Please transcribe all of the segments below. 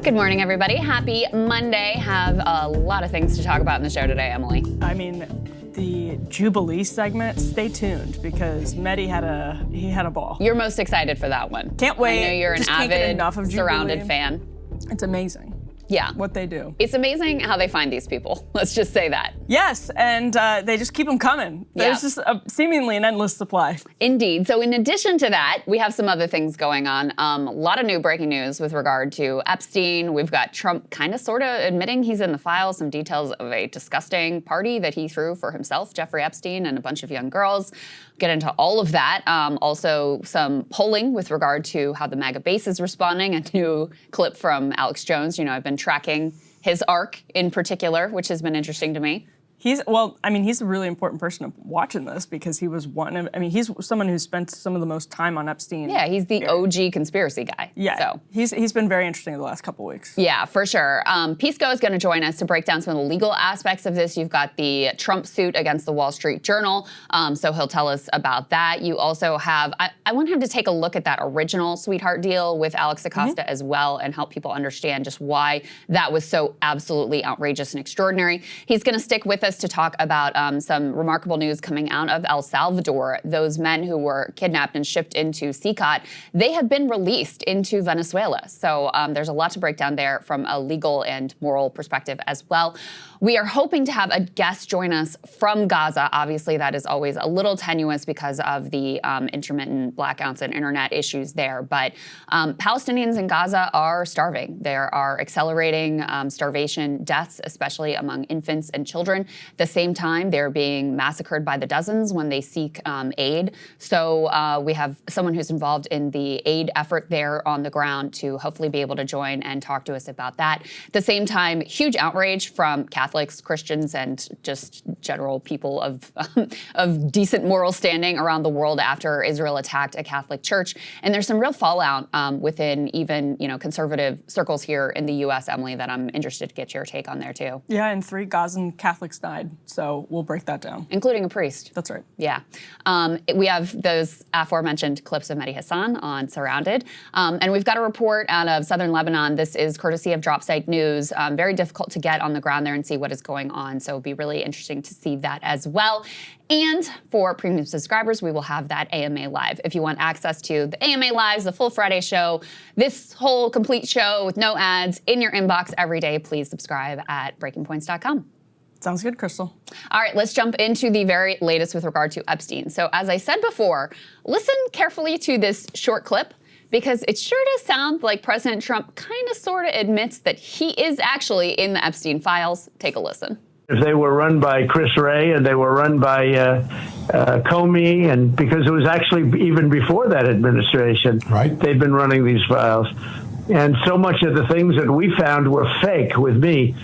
Good morning, everybody. Happy Monday. Have a lot of things to talk about in the show today, Emily. I mean, the Jubilee segment, stay tuned because Mehdi had a ball. You're most excited for that one. Can't wait. I know you're an avid Surrounded fan. It's amazing. Yeah. What they do. It's amazing how they find these people. Let's just say that. Yes, and they just keep them coming. There's just seemingly an endless supply. Indeed. So in addition to that, we have some other things going on. A lot of new breaking news with regard to Epstein. We've got Trump kind of sort of admitting he's in the files, some details of a disgusting party that he threw for himself, Jeffrey Epstein, and a bunch of young girls. Get into all of that. Also some polling with regard to how the MAGA base is responding. A new clip from Alex Jones. You know, I've been tracking his arc in particular, which has been interesting to me. He's a really important person watching this because he was he's someone who spent some of the most time on Epstein. Yeah, he's the OG conspiracy guy. Yeah, so he's been very interesting the last couple weeks. Yeah, for sure. Pisco is going to join us to break down some of the legal aspects of this. You've got the Trump suit against the Wall Street Journal, so he'll tell us about that. You also have, I want him to take a look at that original Sweetheart deal with Alex Acosta as well and help people understand just why that was so absolutely outrageous and extraordinary. He's going to stick with us to talk about some remarkable news coming out of El Salvador. Those men who were kidnapped and shipped into CICOT, they have been released into Venezuela. So there's a lot to break down there from a legal and moral perspective as well. We are hoping to have a guest join us from Gaza. Obviously, that is always a little tenuous because of the intermittent blackouts and internet issues there. But Palestinians in Gaza are starving. There are accelerating starvation deaths, especially among infants and children. At the same time, they're being massacred by the dozens when they seek aid. So we have someone who's involved in the aid effort there on the ground to hopefully be able to join and talk to us about that. At the same time, huge outrage from Catholics, Christians, and just general people of decent moral standing around the world after Israel attacked a Catholic church. And there's some real fallout within even conservative circles here in the U.S., Emily, that I'm interested to get your take on there too. Yeah, and 3 Gazan Catholics died, so we'll break that down. Including a priest. That's right. Yeah. We have those aforementioned clips of Mehdi Hassan on Surrounded. And we've got a report out of southern Lebanon. This is courtesy of Drop Site News. Very difficult to get on the ground there and see what is going on, so it'll be really interesting to see that as well. And for premium subscribers, we will have that AMA Live. If you want access to the AMA Lives, the full Friday show, this whole complete show with no ads in your inbox every day, please subscribe at breakingpoints.com. Sounds good, Krystal. All right, let's jump into the very latest with regard to Epstein. So as I said before, listen carefully to this short clip because it sure does sound like President Trump kind of sort of admits that he is actually in the Epstein files. Take a listen. If they were run by Chris Wray and they were run by Comey, and because it was actually even before that administration, right? They've been running these files. And so much of the things that we found were fake with me.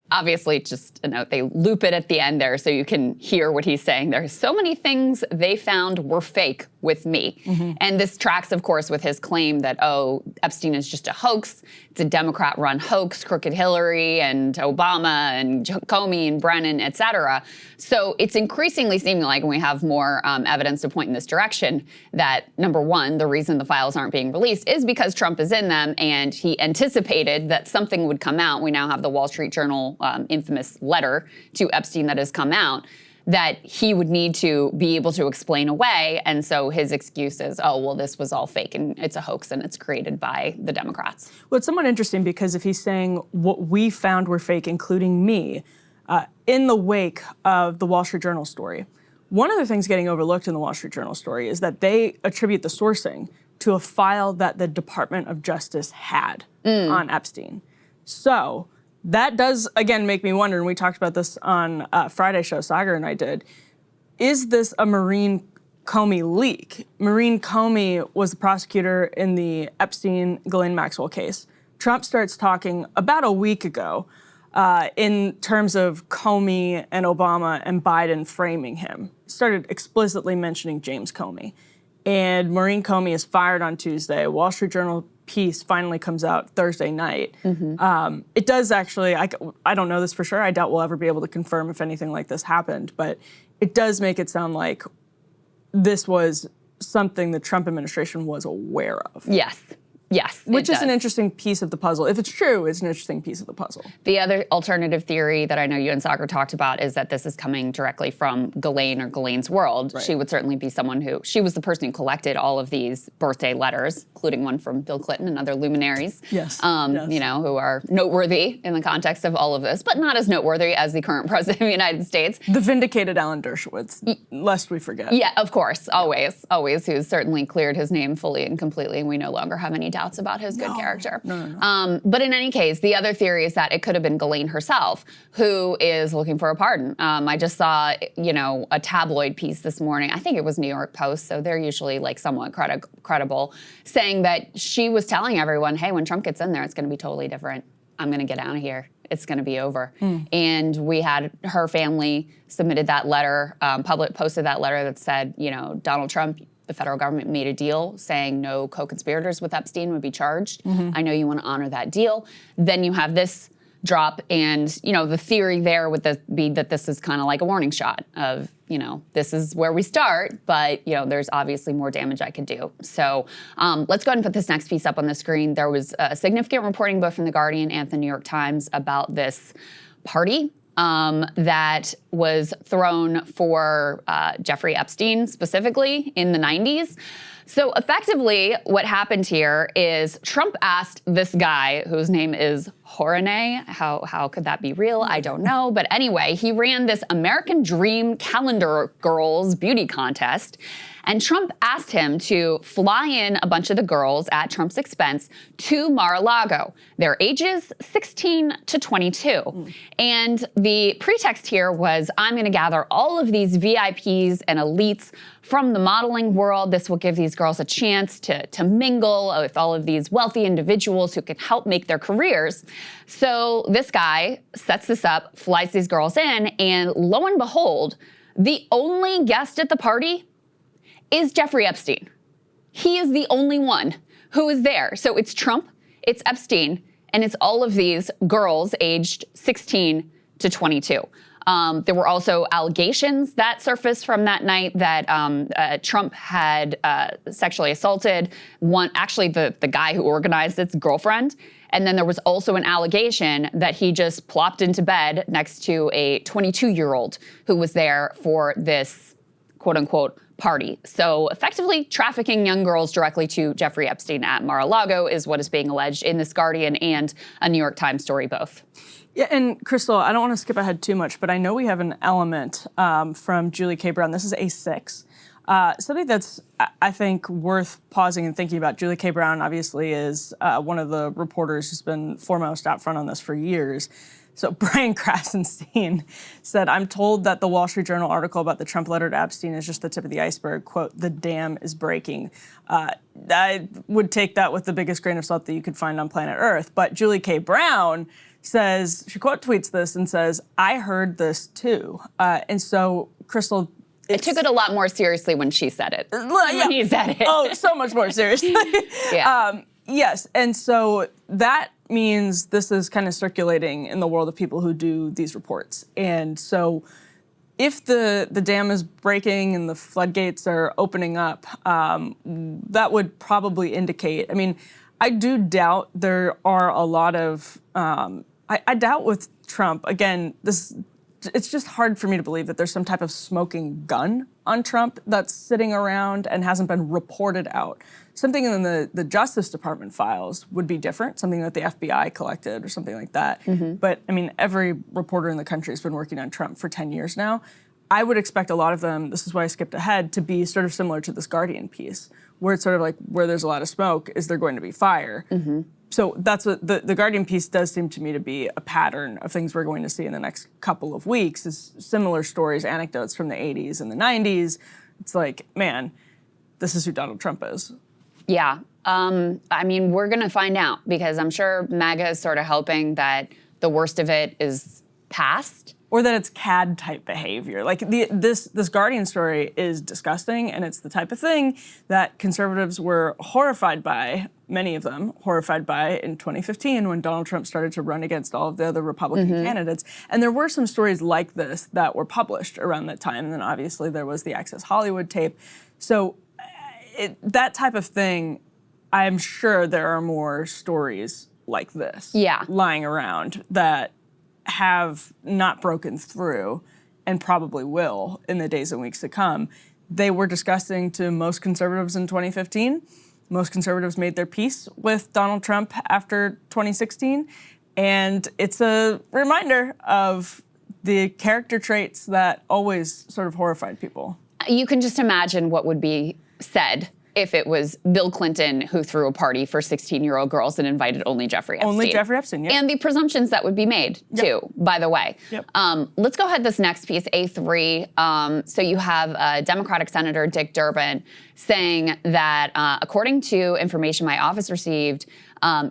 Obviously, just a note, they loop it at the end there so you can hear what he's saying. There's so many things they found were fake with me. And this tracks, of course, with his claim that, oh, Epstein is just a hoax. It's a Democrat-run hoax, crooked Hillary and Obama and Comey and Brennan, et cetera. So it's increasingly seeming like, when we have more evidence to point in this direction, that, number one, the reason the files aren't being released is because Trump is in them and he anticipated that something would come out. We now have the Wall Street Journal infamous letter to Epstein that has come out that he would need to be able to explain away. And so his excuse is, oh, well, this was all fake and it's a hoax and it's created by the Democrats. Well, it's somewhat interesting because if he's saying what we found were fake, including me, in the wake of the Wall Street Journal story, one of the things getting overlooked in the Wall Street Journal story is that they attribute the sourcing to a file that the Department of Justice had on Epstein. So that does, again, make me wonder, and we talked about this on Friday show, Sagar and I did, is this a Maureen Comey leak? Maureen Comey was the prosecutor in the Epstein-Ghislaine Maxwell case. Trump starts talking about a week ago in terms of Comey and Obama and Biden framing him. He started explicitly mentioning James Comey. And Maureen Comey is fired on Tuesday. Wall Street Journal piece finally comes out Thursday night. It does actually, I don't know this for sure. I doubt we'll ever be able to confirm if anything like this happened, but it does make it sound like this was something the Trump administration was aware of. Yes. Yes, which is an interesting piece of the puzzle. If it's true, it's an interesting piece of the puzzle. The other alternative theory that I know you and Sagar talked about is that this is coming directly from Ghislaine or Ghislaine's world. Right. She would certainly be someone who, she was the person who collected all of these birthday letters, including one from Bill Clinton and other luminaries, yes. You know, who are noteworthy in the context of all of this, but not as noteworthy as the current president of the United States. The vindicated Alan Dershowitz, lest we forget. Yeah, of course, always, who's certainly cleared his name fully and completely, and we no longer have any doubts about his good character. No. But in any case, the other theory is that it could have been Ghislaine herself who is looking for a pardon. I just saw, you know, a tabloid piece this morning. I think it was New York Post, so they're usually like somewhat credible, saying that she was telling everyone, hey, when Trump gets in there, it's going to be totally different. I'm going to get out of here. It's going to be over. And we had her family submitted that letter, posted that letter that said, you know, Donald Trump, the federal government made a deal saying no co-conspirators with Epstein would be charged. I know you want to honor that deal. Then you have this drop, and you know the theory there would be that this is kind of like a warning shot of, you know, this is where we start, but you know there's obviously more damage I could do. So let's go ahead and put this next piece up on the screen. There was a significant reporting both from The Guardian and the New York Times about this party that was thrown for Jeffrey Epstein specifically in the 90s. So effectively, what happened here is Trump asked this guy, whose name is Horane, how could that be real? I don't know. But anyway, he ran this American Dream Calendar Girls beauty contest. And Trump asked him to fly in a bunch of the girls at Trump's expense to Mar-a-Lago. Their ages 16 to 22. And the pretext here was, I'm going to gather all of these VIPs and elites from the modeling world. This will give these girls a chance to mingle with all of these wealthy individuals who can help make their careers. So this guy sets this up, flies these girls in, and lo and behold, the only guest at the party is Jeffrey Epstein. He is the only one who is there. So it's Trump, it's Epstein, and it's all of these girls aged 16 to 22. There were also allegations that surfaced from that night that Trump had sexually assaulted the guy who organized its girlfriend. And then there was also an allegation that he just plopped into bed next to a 22-year-old who was there for this quote-unquote party. So effectively trafficking young girls directly to Jeffrey Epstein at Mar-a-Lago is what is being alleged in this Guardian and a New York Times story both. Yeah, and Krystal, I don't want to skip ahead too much, but I know we have an element from Julie K. Brown. This is A6. Something that's, I think, worth pausing and thinking about. Julie K. Brown obviously is one of the reporters who's been foremost out front on this for years. So Brian Krasenstein said, I'm told that the Wall Street Journal article about the Trump letter to Epstein is just the tip of the iceberg. Quote, the dam is breaking. I would take that with the biggest grain of salt that you could find on planet Earth. But Julie K. Brown says, she quote tweets this and says, I heard this too. And so, Krystal, I took it a lot more seriously when she said it. When he said it. Oh, so much more seriously. Yeah. Yes, and so that means this is kind of circulating in the world of people who do these reports. And so if the dam is breaking and the floodgates are opening up, that would probably indicate, I mean, I do doubt there are a lot of, I doubt with Trump, again, it's just hard for me to believe that there's some type of smoking gun on Trump that's sitting around and hasn't been reported out. Something in the Justice Department files would be different, something that the FBI collected or something like that. But I mean, every reporter in the country has been working on Trump for 10 years now. I would expect a lot of them, this is why I skipped ahead, to be sort of similar to this Guardian piece, where it's sort of like where there's a lot of smoke, is there going to be fire? So that's what the Guardian piece does seem to me to be a pattern of things we're going to see in the next couple of weeks, is similar stories, anecdotes from the 80s and the 90s. It's like, man, this is who Donald Trump is. Yeah. I mean, we're going to find out, because I'm sure MAGA is sort of hoping that the worst of it is past. Or that it's CAD-type behavior. Like, this Guardian story is disgusting, and it's the type of thing that conservatives were horrified by, many of them, horrified by in 2015 when Donald Trump started to run against all of the other Republican candidates. And there were some stories like this that were published around that time. And then obviously there was the Access Hollywood tape. So that type of thing, I'm sure there are more stories like this lying around that have not broken through and probably will in the days and weeks to come. They were disgusting to most conservatives in 2015. Most conservatives made their peace with Donald Trump after 2016. And it's a reminder of the character traits that always sort of horrified people. You can just imagine what would be said if it was Bill Clinton who threw a party for 16-year-old girls and invited only Jeffrey Epstein. Only Jeffrey Epstein, yeah. And the presumptions that would be made, too, by the way. Yep. Let's go ahead this next piece, A3. So you have Democratic Senator Dick Durban saying that, according to information my office received,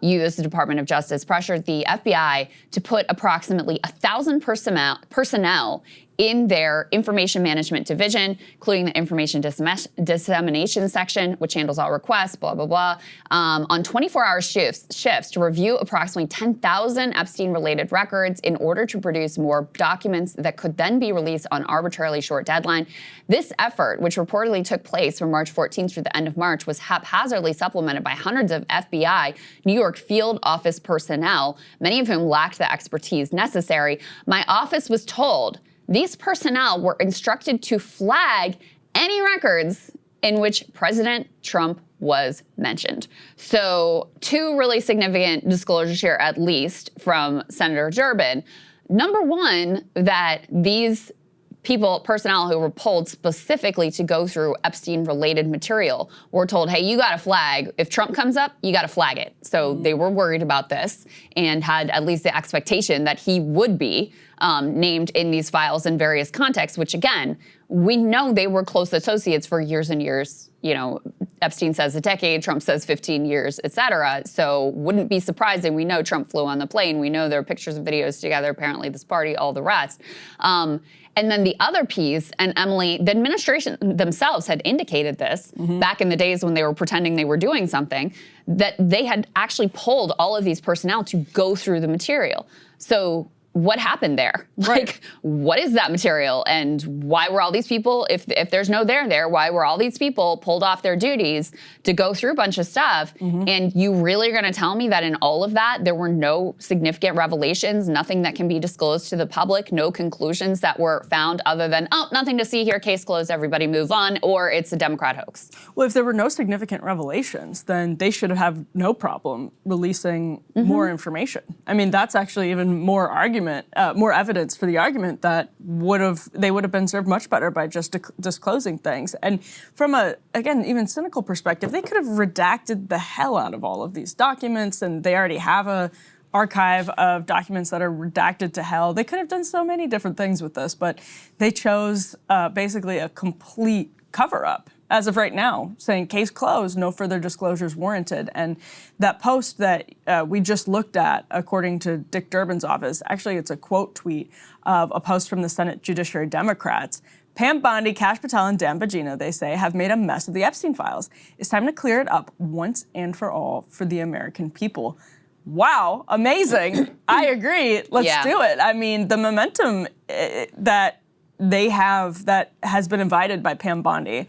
you, as the Department of Justice, pressured the FBI to put approximately 1,000 personnel in their information management division, including the information dissemination section, which handles all requests, blah, blah, blah, on 24-hour shifts to review approximately 10,000 Epstein-related records in order to produce more documents that could then be released on arbitrarily short deadline. This effort, which reportedly took place from March 14th through the end of March, was haphazardly supplemented by hundreds of FBI New York field office personnel, many of whom lacked the expertise necessary. My office was told these personnel were instructed to flag any records in which President Trump was mentioned. So 2 really significant disclosures here, at least, from Senator Durban. Number one, that these personnel who were pulled specifically to go through Epstein-related material were told, hey, you got to flag. If Trump comes up, you got to flag it. So they were worried about this and had at least the expectation that he would be named in these files in various contexts, which, again, we know they were close associates for years and years. You know, Epstein says a decade, Trump says 15 years, et cetera. So wouldn't be surprising. We know Trump flew on the plane. We know there are pictures and videos together, apparently this party, all the rest. And then the other piece, and Emily, the administration themselves had indicated this back in the days when they were pretending they were doing something, that they had actually pulled all of these personnel to go through the material. So what happened there? Like, what is that material? And why were all these people, if there's no there, why were all these people pulled off their duties to go through a bunch of stuff? And you really are going to tell me that in all of that, there were no significant revelations, nothing that can be disclosed to the public, no conclusions that were found other than, oh, nothing to see here, case closed, everybody move on, or it's a Democrat hoax? Well, if there were no significant revelations, then they should have no problem releasing more information. I mean, that's actually even more more evidence for the argument that they would have been served much better by just disclosing things. And from a, again, even cynical perspective, they could have redacted the hell out of all of these documents, and they already have a archive of documents that are redacted to hell. They could have done so many different things with this, but they chose basically a complete cover-up as of right now, saying case closed, no further disclosures warranted. And that post that we just looked at, according to Dick Durban's office, actually it's a quote tweet of a post from the Senate Judiciary Democrats. Pam Bondi, Kash Patel, and Dan Bongino, they say, have made a mess of the Epstein files. It's time to clear it up once and for all for the American people. Wow, amazing. I agree. Let's do it. I mean, the momentum that they have, that has been invited by Pam Bondi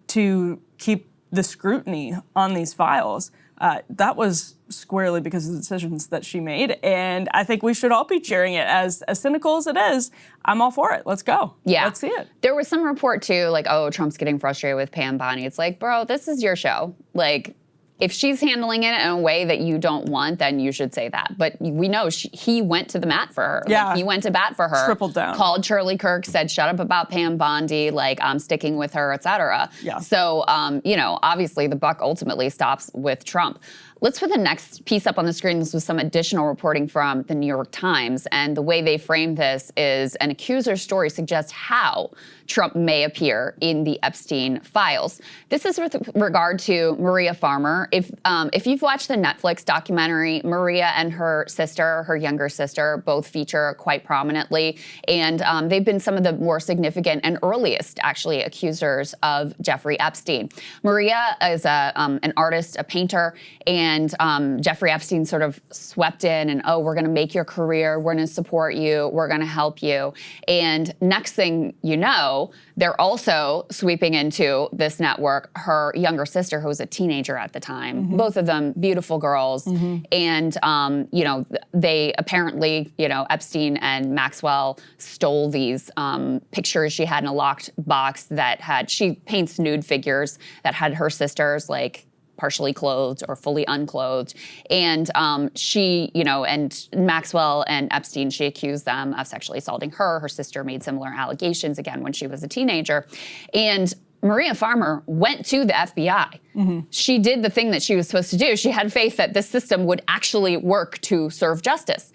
to keep the scrutiny on these files, that was squarely because of the decisions that she made. And I think we should all be cheering it. As cynical as it is, I'm all for it. Let's go. Yeah. Let's see it. There was some report, too, like, oh, Trump's getting frustrated with Pam Bondi. It's like, bro, this is your show. Like, if she's handling it in a way that you don't want, then you should say that. But we know he went to the mat for her. Yeah. Like, he went to bat for her. Tripled down. Called Charlie Kirk, said, shut up about Pam Bondi, like, I'm sticking with her, et cetera. Yeah. So, you know, obviously the buck ultimately stops with Trump. Let's put the next piece up on the screen. This was some additional reporting from the New York Times. And the way they frame this is an accuser's story suggests how Trump may appear in the Epstein files. This is with regard to Maria Farmer. If you've watched the Netflix documentary, Maria and her sister, her younger sister, both feature quite prominently. And they've been some of the more significant and earliest, actually, accusers of Jeffrey Epstein. Maria is an artist, a painter, and And Jeffrey Epstein sort of swept in and, oh, we're going to make your career. We're going to support you. We're going to help you. And next thing you know, they're also sweeping into this network her younger sister, who was a teenager at the time. Both of them beautiful girls. And, they apparently, Epstein and Maxwell stole these pictures she had in a locked box that she paints nude figures that had her sisters like partially clothed or fully unclothed. And and Maxwell and Epstein, she accused them of sexually assaulting her. Her sister made similar allegations, again, when she was a teenager. And Maria Farmer went to the FBI. She did the thing that she was supposed to do. She had faith that this system would actually work to serve justice.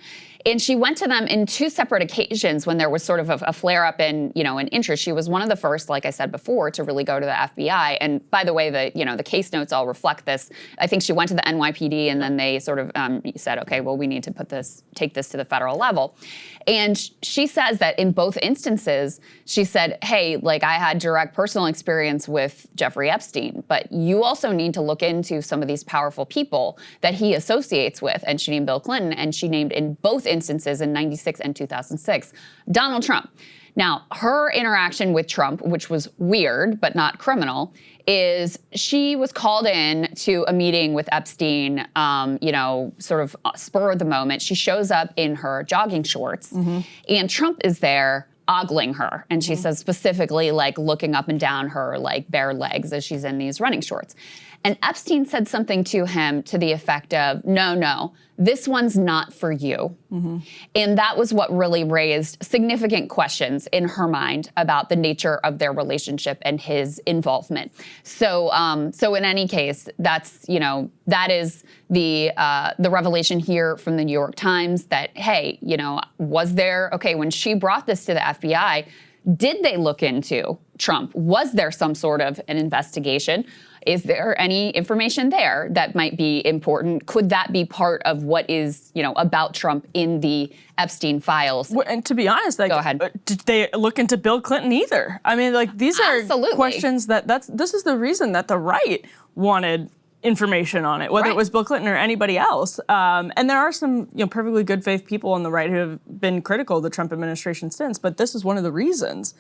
And she went to them in two separate occasions when there was sort of a flare-up in, an interest. She was one of the first, like I said before, to really go to the FBI. And by the way, the case notes all reflect this. I think she went to the NYPD, and then they sort of said, okay, well, we need to take this to the federal level. And she says that in both instances, she said, hey, like I had direct personal experience with Jeffrey Epstein, but you also need to look into some of these powerful people that he associates with. And she named Bill Clinton, and she named in both instances in 96 and 2006, Donald Trump. Now, her interaction with Trump, which was weird but not criminal, is she was called in to a meeting with Epstein, sort of spur of the moment. She shows up in her jogging shorts, and Trump is there ogling her. And she says specifically, like, looking up and down her, like, bare legs as she's in these running shorts. And Epstein said something to him to the effect of, no, this one's not for you. And that was what really raised significant questions in her mind about the nature of their relationship and his involvement. So in any case, that's, that is the revelation here from the New York Times that, hey, when she brought this to the FBI, did they look into Trump? Was there some sort of an investigation? Is there any information there that might be important? Could that be part of what is, about Trump in the Epstein files? Well, and to be honest, go ahead. Did they look into Bill Clinton either? I mean, these are questions this is the reason that the right wanted information on it, whether it was Bill Clinton or anybody else. And there are some perfectly good faith people on the right who have been critical of the Trump administration since, but this is one of the reasons,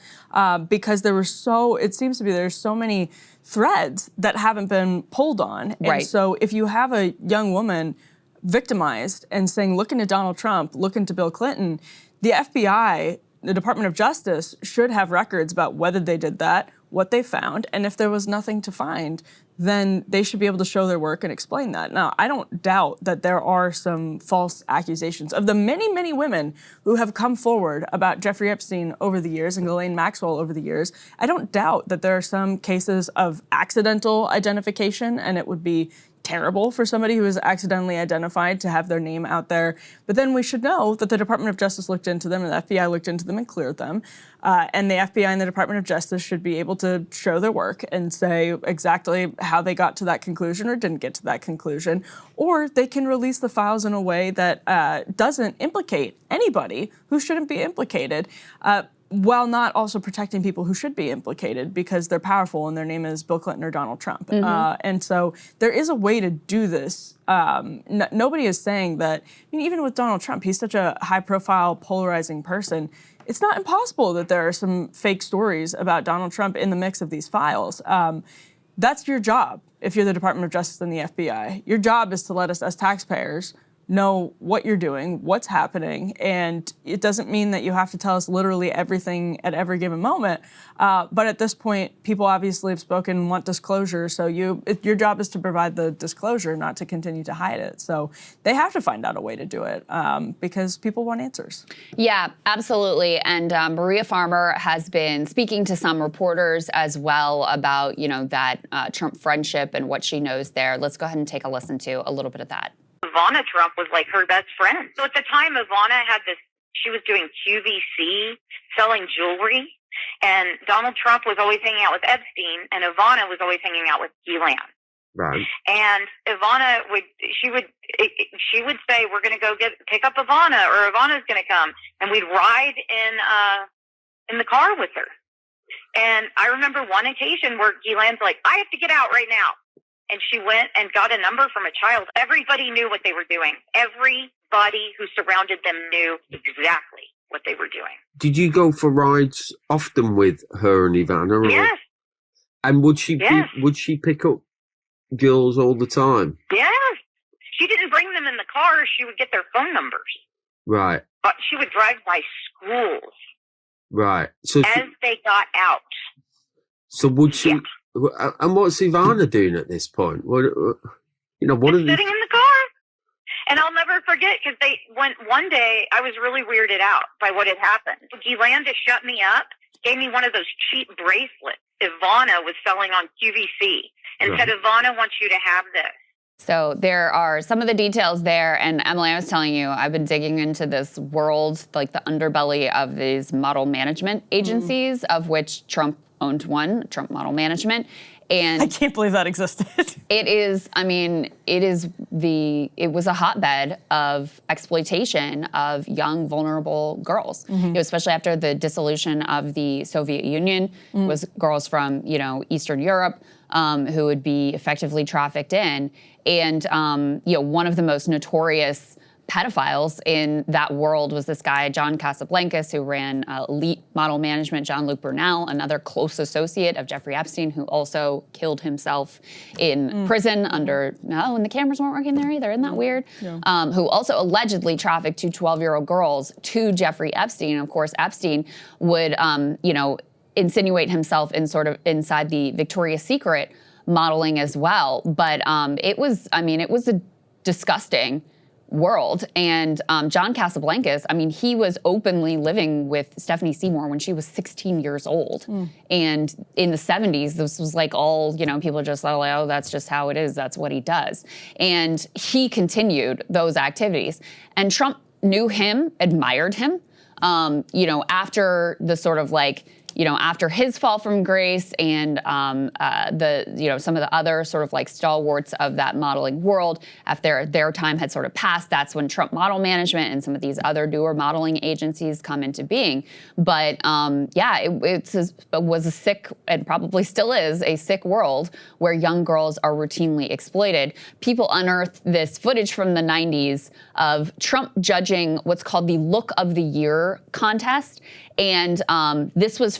because it seems to be there's so many threads that haven't been pulled on. And so if you have a young woman victimized and saying, look into Donald Trump, look into Bill Clinton, the FBI, the Department of Justice, should have records about whether they did that, what they found, and if there was nothing to find, then they should be able to show their work and explain that. Now, I don't doubt that there are some false accusations. Of the many, many women who have come forward about Jeffrey Epstein over the years and Ghislaine Maxwell over the years, I don't doubt that there are some cases of accidental identification, and it would be terrible for somebody who is accidentally identified to have their name out there. But then we should know that the Department of Justice looked into them and the FBI looked into them and cleared them. And the FBI and the Department of Justice should be able to show their work and say exactly how they got to that conclusion or didn't get to that conclusion. Or they can release the files in a way that doesn't implicate anybody who shouldn't be implicated, while not also protecting people who should be implicated because they're powerful and their name is Bill Clinton or Donald Trump. And so there is a way to do this. Nobody is saying that, even with Donald Trump, he's such a high-profile, polarizing person. It's not impossible that there are some fake stories about Donald Trump in the mix of these files. That's your job if you're the Department of Justice and the FBI. Your job is to let us as taxpayers know what you're doing, what's happening, and it doesn't mean that you have to tell us literally everything at every given moment. But at this point, people obviously have spoken and want disclosure, so your job is to provide the disclosure, not to continue to hide it. So they have to find out a way to do it because people want answers. Yeah, absolutely. And Maria Farmer has been speaking to some reporters as well about, that Trump friendship and what she knows there. Let's go ahead and take a listen to a little bit of that. Ivana Trump was like her best friend. So at the time, Ivana she was doing QVC, selling jewelry, and Donald Trump was always hanging out with Epstein, and Ivana was always hanging out with Ghislaine. Right. And Ivana would say, we're going to go pick up Ivana, or Ivana's going to come, and we'd ride in the car with her. And I remember one occasion where Ghislaine's like, I have to get out right now. and she went and got a number from a child. Everybody knew what they were doing. Everybody who surrounded them knew exactly what they were doing. Did you go for rides often with her and Ivana? Or? Yes. And would she pick up girls all the time? Yes. She didn't bring them in the car. She would get their phone numbers. Right. But she would drive by schools. Right. So as they got out. So would she? Yeah. And what's Ivana doing at this point? What are sitting in the car. And I'll never forget, because one day I was really weirded out by what had happened. Gilanda shut me up, gave me one of those cheap bracelets Ivana was selling on QVC, and said, Ivana wants you to have this. So there are some of the details there. And Emily, I was telling you, I've been digging into this world, like the underbelly of these model management agencies, of which Trump owned one, Trump Model Management. And I can't believe that existed. It is, I mean, it was a hotbed of exploitation of young, vulnerable girls, you know, especially after the dissolution of the Soviet Union. It was girls from, you know, Eastern Europe who would be effectively trafficked in. And, you know, one of the most notorious pedophiles in that world was this guy, John Casablancas, who ran Elite Model Management, Jean-Luc Brunel, another close associate of Jeffrey Epstein, who also killed himself in prison under, and the cameras weren't working there either. Isn't that weird? Yeah. Who also allegedly trafficked two 12-year-old girls to Jeffrey Epstein. And of course, Epstein would, you know, insinuate himself in sort of inside the Victoria's Secret modeling as well. But it was a disgusting world. And John Casablancas, I mean, he was openly living with Stephanie Seymour when she was 16 years old. And in the 70s, this was like all, you know, people just like, oh, that's just how it is. That's what he does. And he continued those activities. And Trump knew him, admired him, you know, after the sort of like, you know, after his fall from grace and you know, some of the other sort of like stalwarts of that modeling world, after their time had sort of passed, that's when Trump Model Management and some of these other newer modeling agencies come into being. But yeah, it was a sick, and probably still is, a sick world where young girls are routinely exploited. People unearthed this footage from the 90s of Trump judging what's called the Look of the Year contest. And this was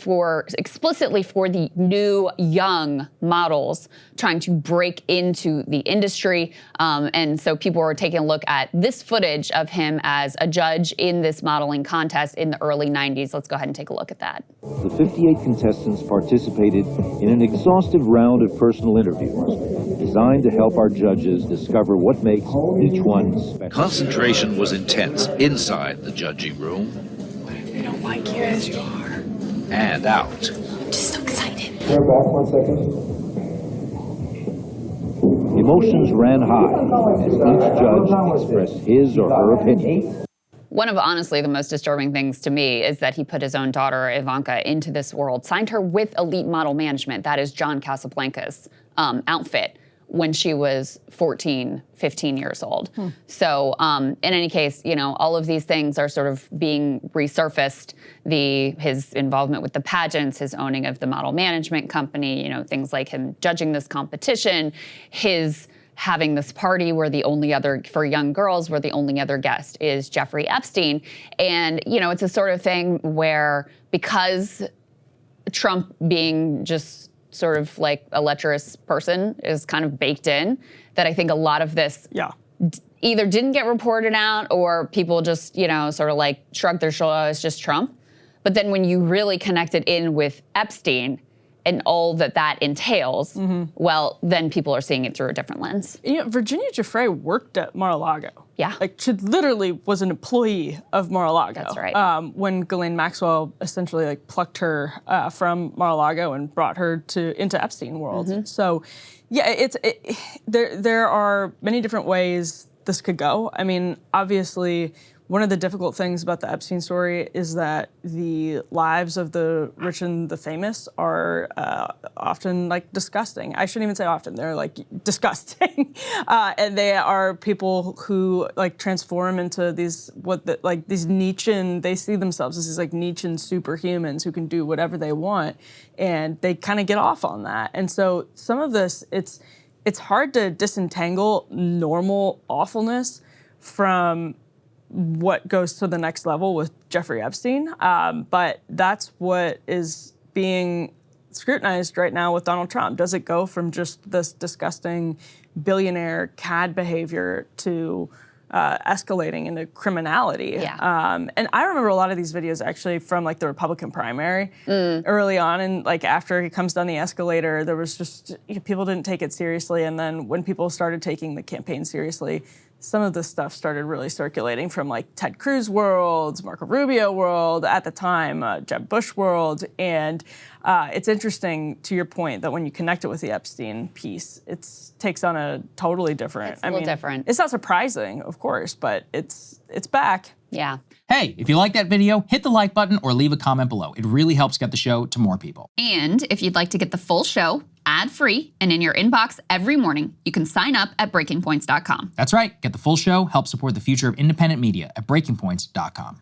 explicitly for the new young models trying to break into the industry. And so people were taking a look at this footage of him as a judge in this modeling contest in the early 90s. Let's go ahead and take a look at that. The 58 contestants participated in an exhaustive round of personal interviews designed to help our judges discover what makes each one special. Concentration was intense inside the judging room. I don't like you as you are. And out. I'm just so excited. Back 1 second. Emotions ran high as each judge expressed his or her opinion. One of honestly the most disturbing things to me is that he put his own daughter, Ivanka, into this world, signed her with Elite Model Management, that is John Casablancas' outfit, when she was 14, 15 years old. So in any case, you know, all of these things are sort of being resurfaced. His involvement with the pageants, his owning of the model management company, you know, things like him judging this competition, his having this party where the only other, for young girls, where the only other guest is Jeffrey Epstein. And, you know, it's a sort of thing where, because Trump being just sort of like a lecherous person is kind of baked in, that I think a lot of this either didn't get reported out, or people just, you know, sort of like shrugged their shoulders, it's just Trump. But then when you really connect it in with Epstein and all that entails, well, then people are seeing it through a different lens. You know, Virginia Giuffre worked at Mar-a-Lago. Yeah. Like, she literally was an employee of Mar-a-Lago. That's right. When Ghislaine Maxwell essentially like plucked her from Mar-a-Lago and brought her into Epstein world. So, yeah, there are many different ways this could go. I mean, obviously, one of the difficult things about the Epstein story is that the lives of the rich and the famous are often like disgusting. I shouldn't even say often, they're like disgusting. And they are people who like transform into these, these Nietzschean, they see themselves as these like Nietzschean superhumans who can do whatever they want. And they kind of get off on that. And so some of this, it's hard to disentangle normal awfulness from what goes to the next level with Jeffrey Epstein. But that's what is being scrutinized right now with Donald Trump. Does it go from just this disgusting billionaire cad behavior to escalating into criminality? Yeah. And I remember a lot of these videos actually from like the Republican primary early on, and like after he comes down the escalator, there was just, people didn't take it seriously. And then when people started taking the campaign seriously, some of this stuff started really circulating from like Ted Cruz world, Marco Rubio world, at the time, Jeb Bush world. And it's interesting, to your point, that when you connect it with the Epstein piece, it takes on a totally different. It's a little different. It's not surprising, of course, but it's back. Yeah. Hey, if you like that video, hit the like button or leave a comment below. It really helps get the show to more people. And if you'd like to get the full show ad-free and in your inbox every morning, you can sign up at breakingpoints.com. That's right. Get the full show, help support the future of independent media at breakingpoints.com.